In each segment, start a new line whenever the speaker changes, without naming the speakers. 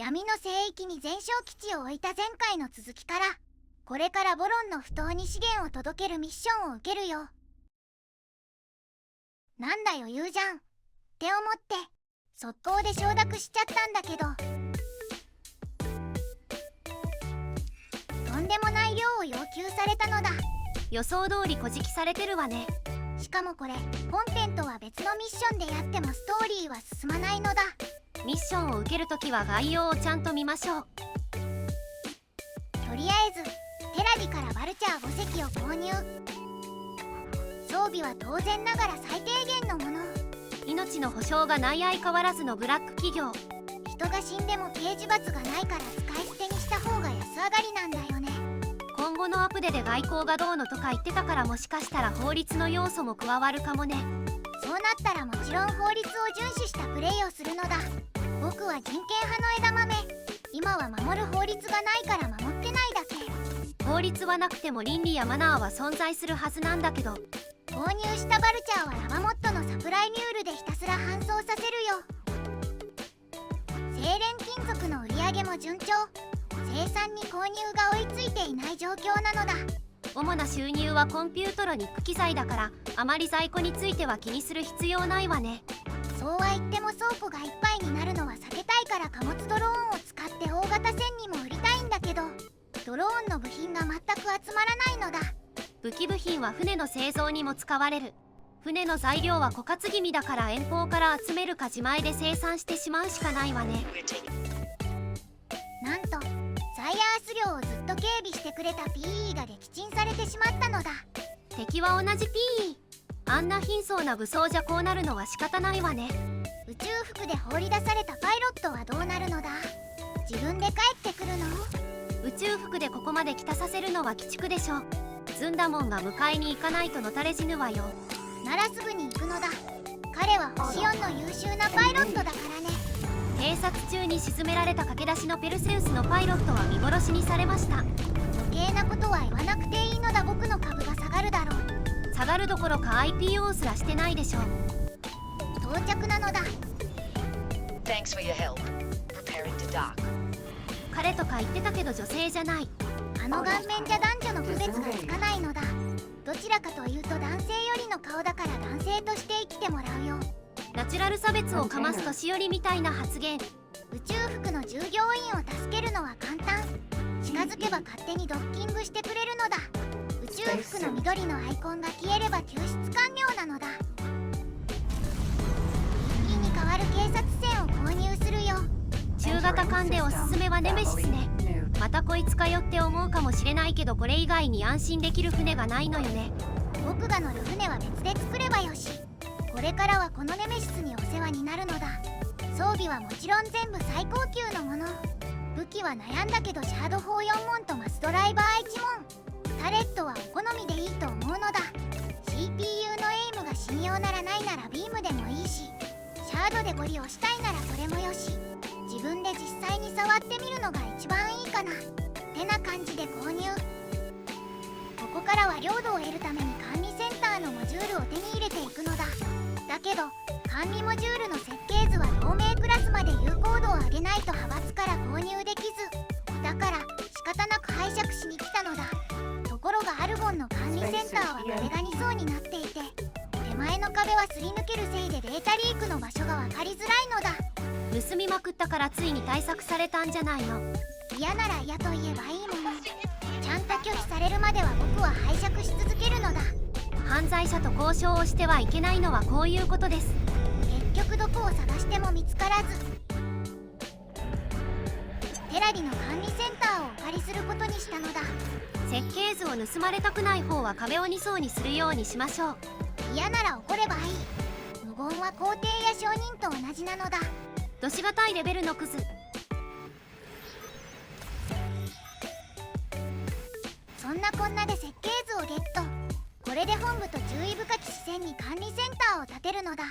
闇の聖域に全焼基地を置いた前回の続きから、これからボロンの不当に資源を届けるミッションを受けるよ。なんだ余裕じゃんって思って速攻で承諾しちゃったんだけど、とんでもない量を要求されたのだ。
予想通りこじきされてるわね。
しかもこれ本編とは別のミッションでやってもストーリーは進まないのだ。
ミッションを受けるときは概要をちゃんと見ましょう。
とりあえずテラディからバルチャー5隻を購入。装備は当然ながら最低限のもの。
命の保証がない相変わらずのブラック企業。
人が死んでも刑事罰がないから使い捨てにした方が安上がりなんだよね。
今後のアップデで外交がどうのとか言ってたから、もしかしたら法律の要素も加わるかもね。
そうなったらもちろん法律を遵守したプレイをするのだ。僕は人権派の枝豆。今は守る法律がないから守ってないだけ。
法律はなくても倫理やマナーは存在するはずなんだけど。
購入したバルチャーはラバモットのサプライミュールでひたすら搬送させるよ。精錬金属の売り上げも順調。生産に購入が追いついていない状況なのだ。
主な収入はコンピュートロニック機材だから、あまり在庫については気にする必要ないわね。
そうは言っても倉庫がいっぱいになるのは避けたいから、貨物ドローンを使って大型船にも売りたいんだけど、ドローンの部品が全く集まらないのだ。
武器部品は船の製造にも使われる。船の材料は枯渇気味だから、遠方から集めるか自前で生産してしまうしかないわね。
なんとザイアース寮をずっと警備してくれた PE が撃沈されてしまったのだ。
敵は同じ PE。 あんな貧相な武装じゃこうなるのは仕方ないわね。
宇宙服で放り出されたパイロットはどうなるのだ。自分で帰ってくるの？
宇宙服でここまで来たさせるのは鬼畜でしょ。ずんだもんが迎えに行かないとのたれ死ぬわよ。
ならすぐに行くのだ。彼は星4の優秀なパイロットだからね。
偵察中に沈められた駆け出しのペルセウスのパイロットは見殺しにされました。
余計なことは言わなくていいのだ。僕の株が下がるだろう。
下がるどころか IPO すらしてないでしょ。
到着なのだ。
Thanks for your help. Preparing to dock.
彼とか言ってたけど女性じゃない。
あの顔面じゃ男女の区別がつかないのだ。どちらかというと男性よりの顔だから男性として生きてもらうよ。
ナチュラル差別をかます年寄りみたいな発言。
宇宙服の従業員を助けるのは簡単。近づけば勝手にドッキングしてくれるのだ。宇宙服の緑のアイコンが消えれば救出完了なのだ。一気に変わる警察船を購入するよ。
中型艦でおすすめはネメシスね。またこいつかよって思うかもしれないけど、これ以外に安心できる船がないのよね。
僕が乗る船は別で作ればよし。これからはこのネメシスにお世話になるのだ。装備はもちろん全部最高級のもの。武器は悩んだけどシャード砲4門とマスドライバー1門。タレットはお好みでいいと思うのだ。 CPU のエイムが信用ならないならビームでもいいし、シャードでゴリ押したいならそれもよし。自分で実際に触ってみるのが一番いいかなってな感じで購入。ここからは領土を得るために管理センターのモジュールを手に入れていくのだ。だけど管理モジュールの設計図は同盟クラスまで有効度を上げないと派閥から購入できず、だから仕方なく拝借しに来たのだ。ところがアルゴンの管理センターは壁が2層になっていて、手前の壁はすり抜けるせいでデータリークの場所が分かりづらいのだ。
盗みまくったからついに対策されたんじゃないの。
嫌なら嫌と言えばいいもの。ちゃんと拒否されるまでは僕は拝借し続けるのだ。
犯罪者と交渉をしてはいけないのはこういうことです。
結局どこを探しても見つからず、テラディの管理センターをお借りすることにしたのだ。
設計図を盗まれたくない方は壁を2層にするようにしましょう。
嫌なら怒ればいい。無言は皇帝や商人と同じなのだ。
どしがたいレベルのクズ。
そんなこんなで設計図をゲット。これで本部と注意深き視線に管理センターを建てるのだ。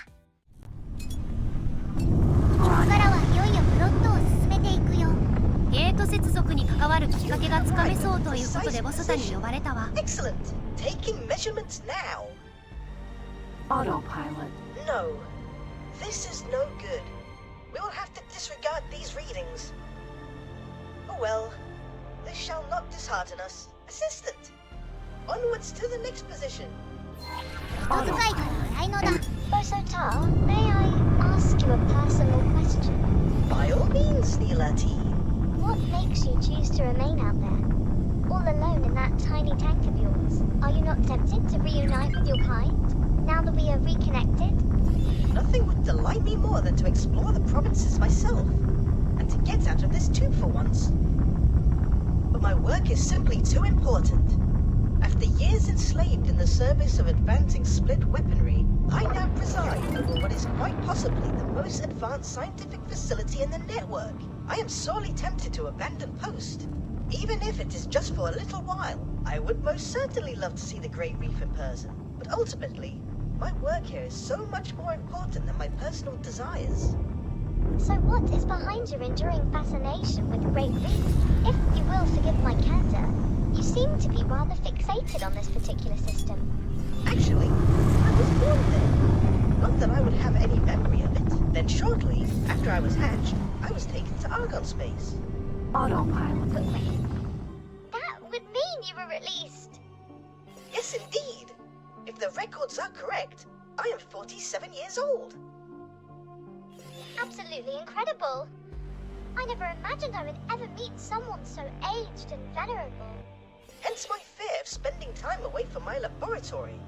ここからはいよいよプロットを進めていくよ。
ゲート接続に関わるきっかけがつかめそうということでボソタに呼ばれたわ。
Excellent. Taking measurements now.
Autopilot.
No. This is no good. We will have to disregard these readings.
well. This shall not dishearten us. Assistant, onwards to the next position.
人使いが荒いのだ。
Bosotar, may I ask you a personal question?
By all means, Neela T.
What makes you choose to remain out there, all alone in that tiny tank of yours? Are you not tempted to reunite with your kind, now that we are reconnected?
Nothing would delight me more than to explore the provinces myself, and to get out of this tube for once. But my work is simply too important. After years enslaved in the service of advancing split weaponry, I now preside over what is quite possibly the most advanced scientific facility in the network. I am sorely tempted to abandon post, even if it is just for a little while. I would most certainly love to see the Great Reef in person, but ultimately, my work here is so much more important than my personal desires.
So what is behind your enduring fascination with the Great Reef? If you will forgive my candor, you seem to be rather fixated on this particular system.
Actually, I was born there. Not that I would have any memory of it. Then shortly, after I was hatched, I was taken to Argon space.
Autopilot.
But wait, that would mean you were released.
Yes, indeed. If the records are correct, I am 47 years old.
Absolutely incredible. I never imagined I would ever meet someone so aged and venerable.
Hence my fear of spending time away from my laboratory.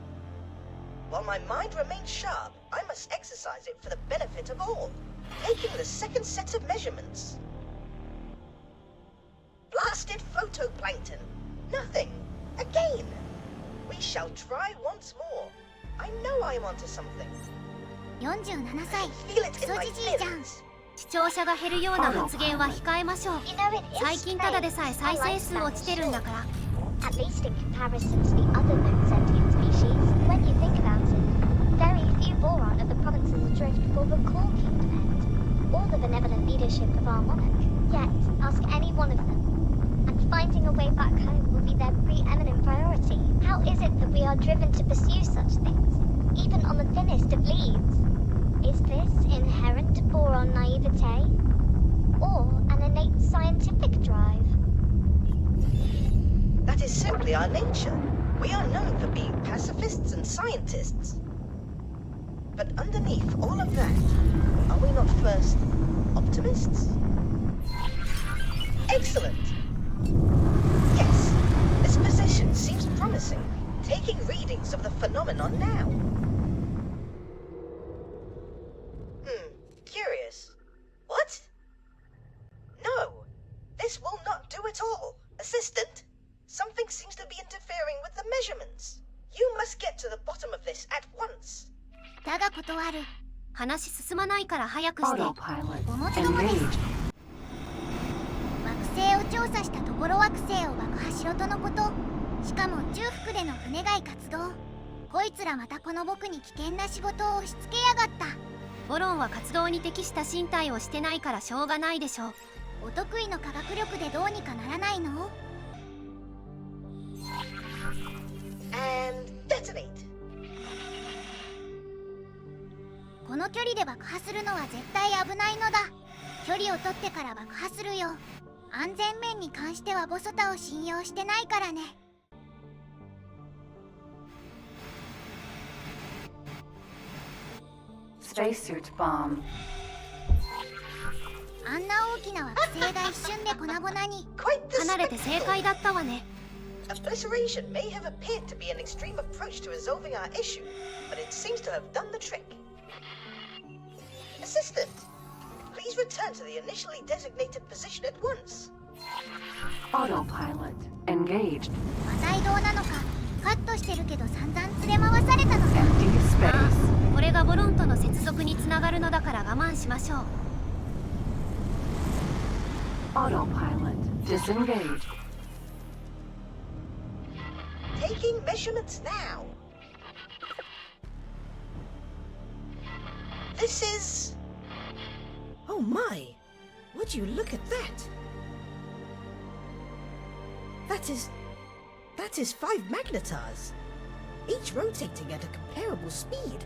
While my mind remains sharp, I must exercise it for the benefit of all. Taking the second set of measurements. Blasted photoplankton. Nothing. Again. We shall try once more. I know I am onto something.
47 歳
Feel
ク
it
ソ
in my
じじいじゃん。
limbs.
視聴者が減るような発言は控えましょう。
You know, it is
最近ただでさえ
strange.
再生数落ちてるんだから。
At least in comparison to the other known sentient species, when you think about it, very few boron of the provinces adrift will recall Kingdom End, or the benevolent leadership of our monarch. Yet, ask any one of them, and finding a way back home will be their preeminent priority. How is it that we are driven to pursue such things, even on the thinnest of leads? Is this inherent boron naivete, or an innate scientific drive?
That is simply our nature. We are known for being pacifists and scientists. But underneath all of that, are we not first optimists? Excellent! Yes, this position seems promising. Taking readings of the phenomenon now. Curious. What? No, this will not do at all. Assistant, something seems to be interfering with the measurements. You must get to the bottom of this at once.
だが断る。
話進まないから早くして。
Autopilot.
表の子です。
Engaged.
惑星を調査したところ惑星を爆破しろとのこと。しかも重複での船外活動。こいつらまたこの僕に危険な仕事を押し付けやがった。
ボロンは活動に適した身体をしてないからしょうがないでしょう。
お得意の科学力でどうにかならないの？
And detonate.
この距離で爆破するのは絶対危ないのだ。距離を取ってから爆破するよ。安全面に関してはボソタを信用してないからね。
Spacesuit bomb.
あんな大きな惑星が一瞬で粉々に。
Quite the
離れて正解だったわね。
Obliteration may have appeared to be an extreme approach to resolving our issue, but it seems to have done the trick. Assistant, please return to the initially designated position at once.
Autopilot. Engaged.
話題どうなのか。カットしてるけど散々連れ回されたのさ。
Empty
あ
space.
あ、これがボロンとの接続につながるのだから我慢しましょう。
Autopilot. Disengaged.
Taking measurements now. This is... Oh my! Would you look at that? That is 5 magnetars, each rotating at a comparable speed.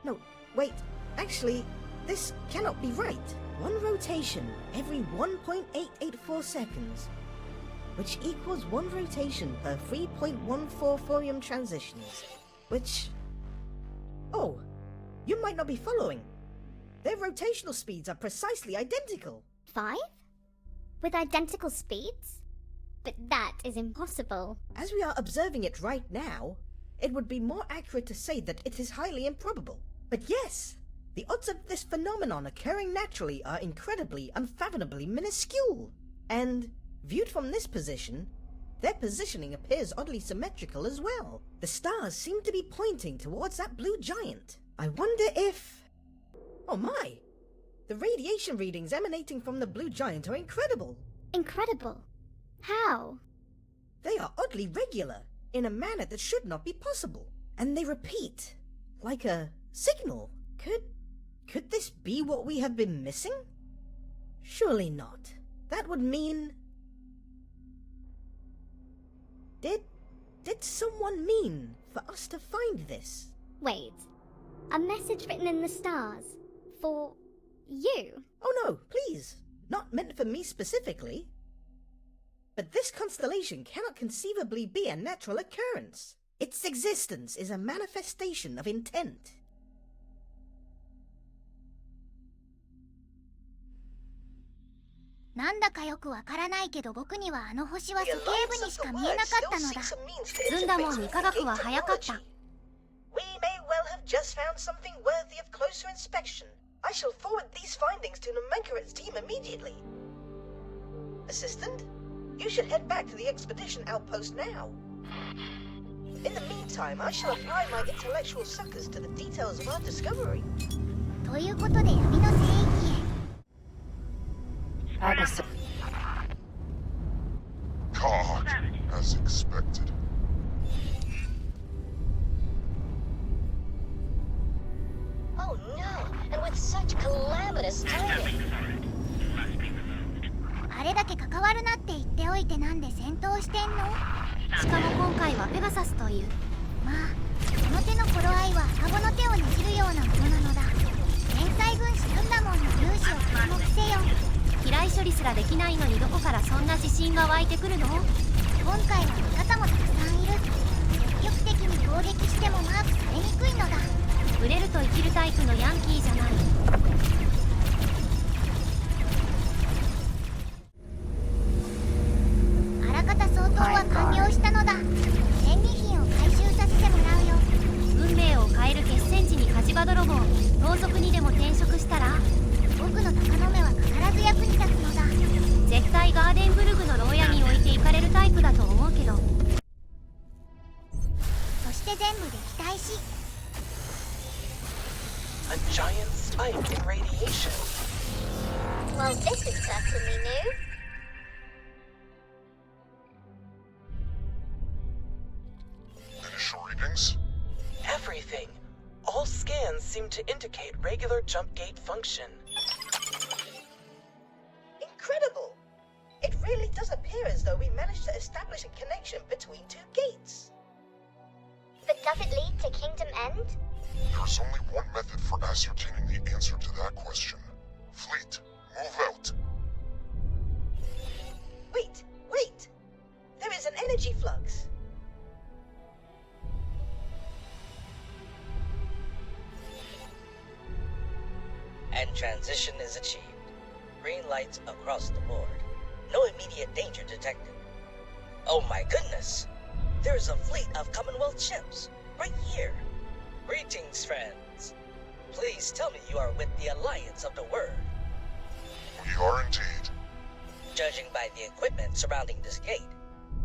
No, wait, actually, this cannot be right.
one rotation every 1.884 seconds, which equals one rotation per 3.14 thorium transitions, which... Oh, you might not be following. Their rotational speeds are precisely identical.
5? With identical speeds? But that is impossible.
As we are observing it right now, it would be more accurate to say that it is highly improbable. But yes, the odds of this phenomenon occurring naturally are incredibly, unfathomably minuscule. And, viewed from this position, their positioning appears oddly symmetrical as well. The stars seem to be pointing towards that blue giant. I wonder if... Oh my! The radiation readings emanating from the blue giant are incredible.
Incredible? How?
They are oddly regular, in a manner that should not be possible. And they repeat, like a signal. Could this be what we have been missing? Surely not. That would mean... Did someone mean for us to find this?
Wait. A message written in the stars? For... you?
Oh no, please. Not meant for me specifically. But this constellation cannot conceivably be a natural occurrence. Its existence is a manifestation of intent.
なんだかよくわからないけど僕にはあの星は鼠径部にしか見えなかったのだ。
ずんだもんに科学は早かった。
We may well have just found something worthy of closer inspection. I shall forward these findings to Nomenkla's team immediately. Assistant, you should head back to the expedition outpost now. In the meantime, I shall apply my intellectual suckers to the details of our discovery.
ということで闇の聖域へ。
God, as expected.
Oh no, and with such calamitous timing.
あれだけ関わるなって言っておいてなんで戦闘してんの？
しかも今回はペガサスという。
まあ、この手の頃合いは赤子の手をねじるようなものなのだ。天才軍師ずんだもんの勇姿を着目せよ。
機雷処理すらできないのにどこからそんな自信が湧いてくるの？
今回は味方もたくさんいる。積極的に攻撃してもマークされにくいのだ。
売れると生きるタイプのヤンキーじゃない。
あらかた相当は完了したのだ。戦利品を回収させてもらうよ。
運命を変える決戦時に火事場泥棒、盗賊にでも転職したら
僕の鷹の目は必ず役に立つのだ。
絶対ガーデンブルグの牢屋に置いていかれるタイプだと思うけど。
そして全部撃退し。
A giant spike in radiation.
Well, this is certainly new.
Initial readings?
Everything. All scans seem to indicate regular jump gate function.
Incredible! It really does appear as though we managed to establish a connection between two gates.
But does it lead to Kingdom End?
There's only one method for ascertaining the answer to that question. Fleet, move out.
Wait! There is an energy flux.
And transition is achieved. Green lights across the board. No immediate danger detected. Oh my goodness! There's a fleet of Commonwealth ships, right here. Greetings, friends. Please tell me you are with the Alliance of the Word.
We are indeed.
Judging by the equipment surrounding this gate,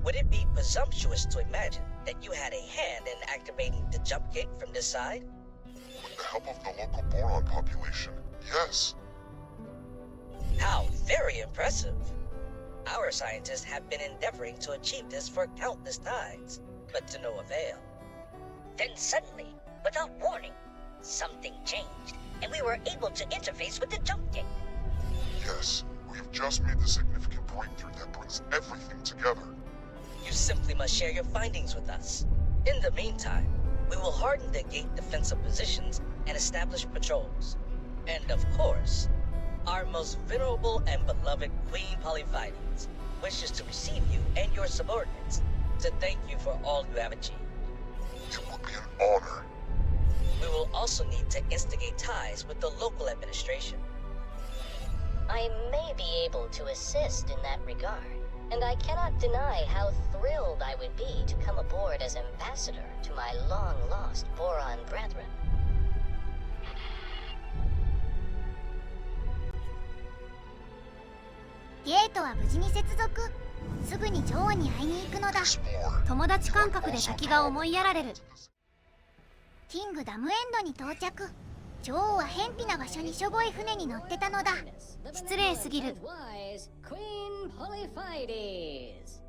would it be presumptuous to imagine that you had a hand in activating the jump gate from this side?
With the help of the local boron population, yes.
How very impressive. Our scientists have been endeavoring to achieve this for countless times, but to no avail. Then suddenly, without warning, something changed, and we were able to interface with the jump gate.
Yes, we have just made the significant breakthrough that brings everything together.
You simply must share your findings with us. In the meantime, we will harden the gate defensive positions and establish patrols. And of course, our most venerable and beloved Queen Polyphides wishes to receive you and your subordinates to thank you for all you have achieved.
It would be an honor.
We will also need to instigate ties with the local administration.
I may be able to assist in that regard, and I cannot deny how thrilled I would be to come aboard as ambassador to my long-lost Boron brethren.
ゲートは無事に接続。すぐに女王に会いに行くのだ。
友達感覚で先が思いやられる。
キングダムエンドに到着。女王は偏僻な場所にしょぼい船に乗ってたのだ。
失礼すぎる。
Queen Polyphides.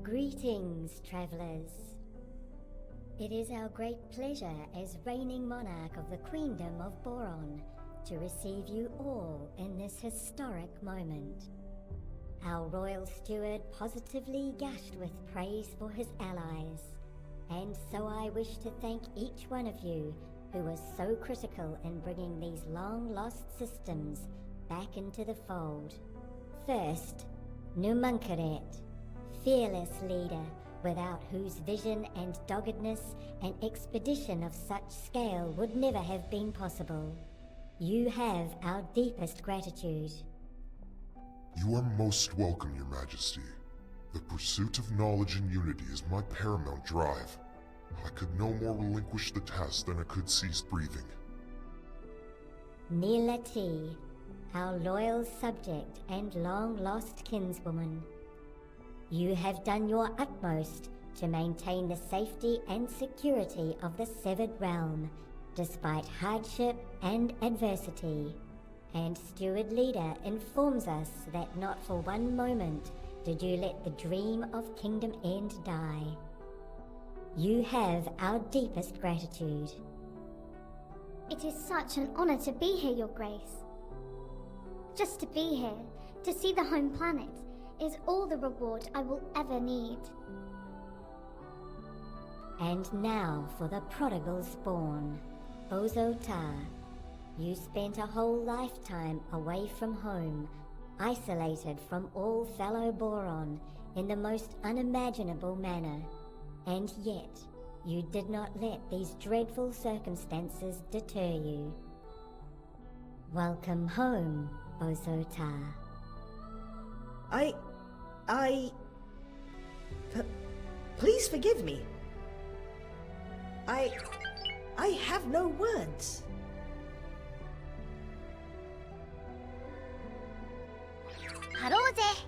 Greetings, travelers. It is our great pleasure as reigning monarch of the Queendom of Boron to receive you all in this historic moment. Our royal steward positively gushed with praise for his allies, and so I wish to thank each one of you who was so critical in bringing these long-lost systems back into the fold. First, Numunkaret, fearless leader, without whose vision and doggedness an expedition of such scale would never have been possible. You have our deepest gratitude.
You are most welcome, Your Majesty. The pursuit of knowledge and unity is my paramount drive. I could no more relinquish the task than I could cease breathing.
Nilati, our loyal subject and long-lost kinswoman. You have done your utmost to maintain the safety and security of the severed realm, despite hardship and adversity. And Steward Leader informs us that not for one moment did you let the dream of Kingdom End die. You have our deepest gratitude.
It is such an honor to be here, Your Grace. Just to be here, to see the home planet, is all the reward I will ever need.
And now for the prodigal spawn, Ozotar. You spent a whole lifetime away from home, isolated from all fellow Boron in the most unimaginable manner. And yet, you did not let these dreadful circumstances deter you. Welcome home, Ozotar.
Please forgive me. I have no words.
Hello there.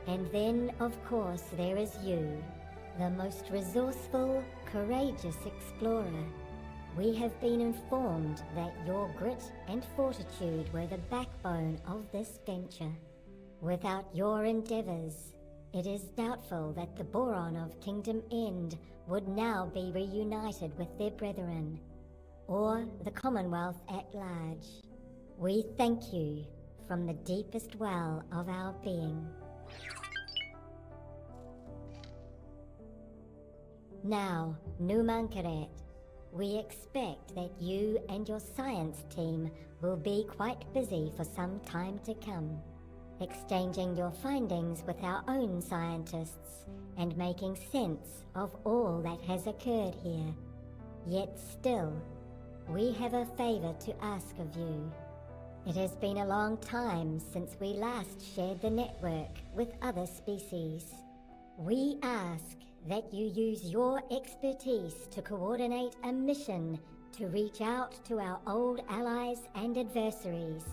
And then, of course, there is you, the most resourceful, courageous explorer. We have been informed that your grit and fortitude were the backbone of this venture. Without your endeavors, it is doubtful that the Boron of Kingdom End would now be reunited with their brethren, or the Commonwealth at large. We thank you from the deepest well of our being. Now, Numunkaret, we expect that you and your science team will be quite busy for some time to come, exchanging your findings with our own scientists and making sense of all that has occurred here. Yet still, we have a favor to ask of you. It has been a long time since we last shared the network with other species. We ask that you use your expertise to coordinate a mission to reach out to our old allies and adversaries.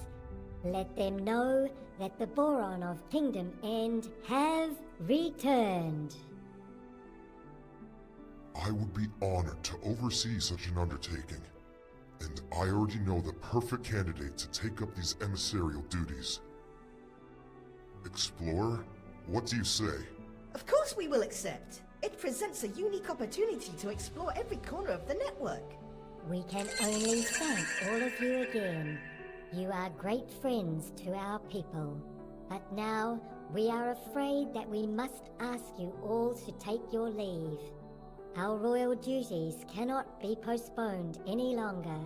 Let them know that the Boron of Kingdom End have returned.
I would be honored to oversee such an undertaking, and I already know the perfect candidate to take up these emissarial duties. Explorer, what do you say?
Of course we will accept. It presents a unique opportunity to explore every corner of the network.
We can only thank all of you again. You are great friends to our people. But now, we are afraid that we must ask you all to take your leave. Our royal duties cannot be postponed any longer.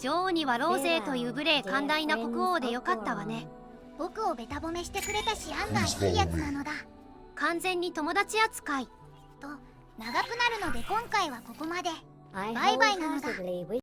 女王にはローゼーという無礼寛大な国王でよかったわね。
僕をベタ褒めしてくれたし案外いいやつなのだ。
完全に友達扱い
と長くなるので今回はここまで。
I
バイバイなのだ。
wholeheartedly wish